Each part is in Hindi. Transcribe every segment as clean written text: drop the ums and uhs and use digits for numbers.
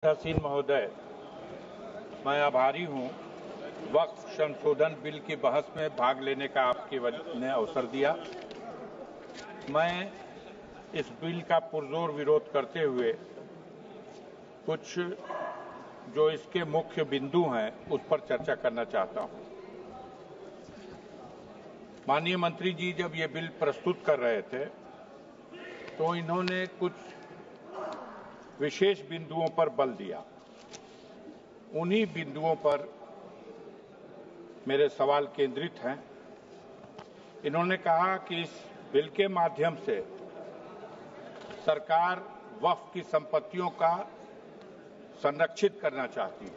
हसीन महोदय, मैं आभारी हूं वक्फ संशोधन बिल की बहस में भाग लेने का आपके ने अवसर दिया। मैं इस बिल का पुरजोर विरोध करते हुए कुछ जो इसके मुख्य बिंदु हैं उस पर चर्चा करना चाहता हूं। माननीय मंत्री जी जब ये बिल प्रस्तुत कर रहे थे तो इन्होंने कुछ विशेष बिंदुओं पर बल दिया। उन्हीं बिंदुओं पर मेरे सवाल केंद्रित हैं। इन्होंने कहा कि इस बिल के माध्यम से सरकार वक्फ की संपत्तियों का संरक्षित करना चाहती है।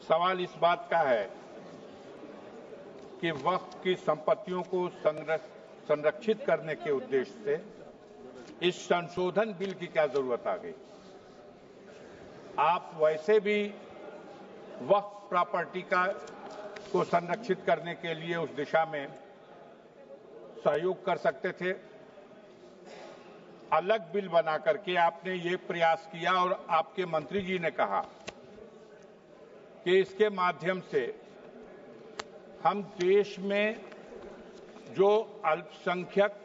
सवाल इस बात का है कि वक्फ की संपत्तियों को संरक्षित करने के उद्देश्य से इस संशोधन बिल की क्या जरूरत आ गई? आप वैसे भी वक्फ प्रॉपर्टी को संरक्षित करने के लिए उस दिशा में सहयोग कर सकते थे। अलग बिल बना करके आपने ये प्रयास किया और आपके मंत्री जी ने कहा कि इसके माध्यम से हम देश में जो अल्पसंख्यक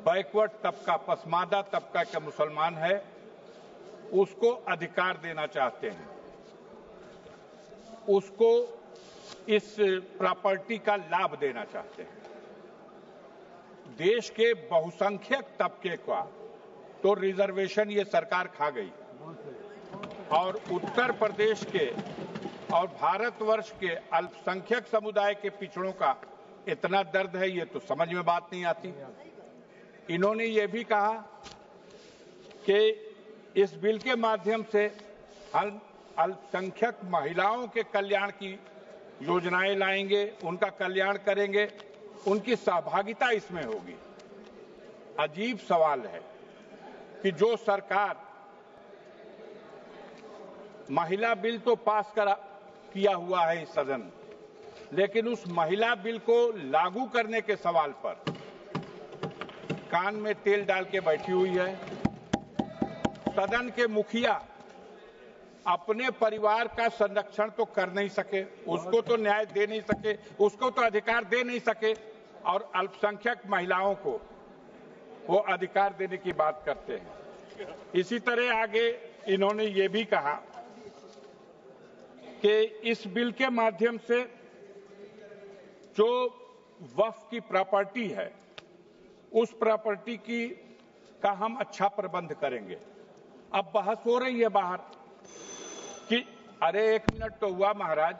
बैकवर्ड तबका, पसमादा तबका के मुसलमान है, उसको अधिकार देना चाहते हैं, उसको इस प्रॉपर्टी का लाभ देना चाहते हैं। देश के बहुसंख्यक तबके का तो रिजर्वेशन ये सरकार खा गई और उत्तर प्रदेश के और भारतवर्ष के अल्पसंख्यक समुदाय के पिछड़ों का इतना दर्द है, ये तो समझ में बात नहीं आती। इन्होंने ये भी कहा कि इस बिल के माध्यम से हम अल्पसंख्यक महिलाओं के कल्याण की योजनाएं लाएंगे, उनका कल्याण करेंगे, उनकी सहभागिता इसमें होगी। अजीब सवाल है कि जो सरकार महिला बिल तो पास किया हुआ है इस सदन, लेकिन उस महिला बिल को लागू करने के सवाल पर कान में तेल डाल के बैठी हुई है। सदन के मुखिया अपने परिवार का संरक्षण तो कर नहीं सके, उसको तो न्याय दे नहीं सके, उसको तो अधिकार दे नहीं सके, और अल्पसंख्यक महिलाओं को वो अधिकार देने की बात करते हैं। इसी तरह आगे इन्होंने ये भी कहा कि इस बिल के माध्यम से जो वक्फ की प्रॉपर्टी है उस प्रॉपर्टी का हम अच्छा प्रबंध करेंगे। अब बहस हो रही है बाहर कि अरे एक मिनट तो हुआ महाराज,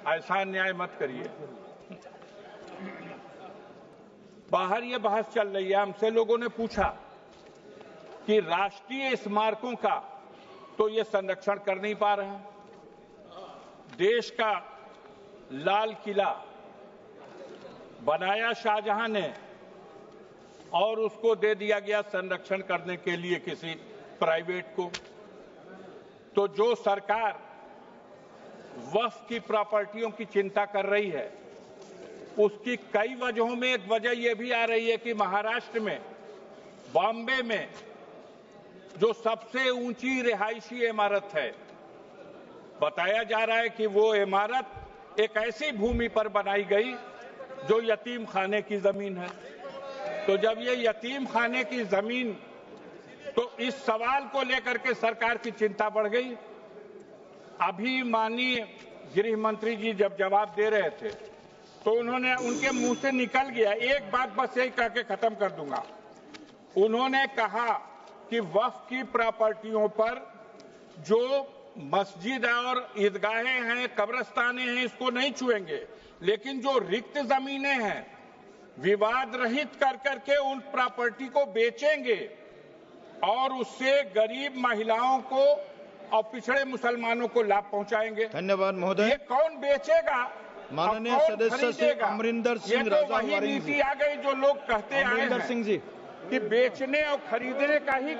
ऐसा अन्याय मत करिए। बाहर ये बहस चल रही है। हमसे लोगों ने पूछा कि राष्ट्रीय स्मारकों का तो ये संरक्षण कर नहीं पा रहे हैं। देश का लाल किला बनाया शाहजहां ने और उसको दे दिया गया संरक्षण करने के लिए किसी प्राइवेट को। तो जो सरकार वक्फ की प्रॉपर्टियों की चिंता कर रही है उसकी कई वजहों में एक वजह यह भी आ रही है कि महाराष्ट्र में, बॉम्बे में जो सबसे ऊंची रिहायशी इमारत है, बताया जा रहा है कि वो इमारत एक ऐसी भूमि पर बनाई गई जो यतीम खाने की जमीन है। तो जब ये यतीम खाने की जमीन, तो इस सवाल को लेकर के सरकार की चिंता बढ़ गई। अभी माननीय गृह मंत्री जी जब जवाब दे रहे थे तो उन्होंने, उनके मुंह से निकल गया, एक बात बस यही कह के खत्म कर दूंगा। उन्होंने कहा कि वक्फ की प्रॉपर्टियों पर जो मस्जिद और ईदगाहें हैं, कब्रिस्तानें हैं, इसको नहीं छुएंगे, लेकिन जो रिक्त जमीनें हैं विवाद रहित कर करके उन प्रॉपर्टी को बेचेंगे और उससे गरीब महिलाओं को और पिछड़े मुसलमानों को लाभ पहुंचाएंगे। धन्यवाद महोदय। ये कौन बेचेगा? माननीय सदस्य श्री अमरिंदर सिंह ये तो वही नीति आ गई जो लोग कहते आए हैं सिंह जी कि बेचने और खरीदने का ही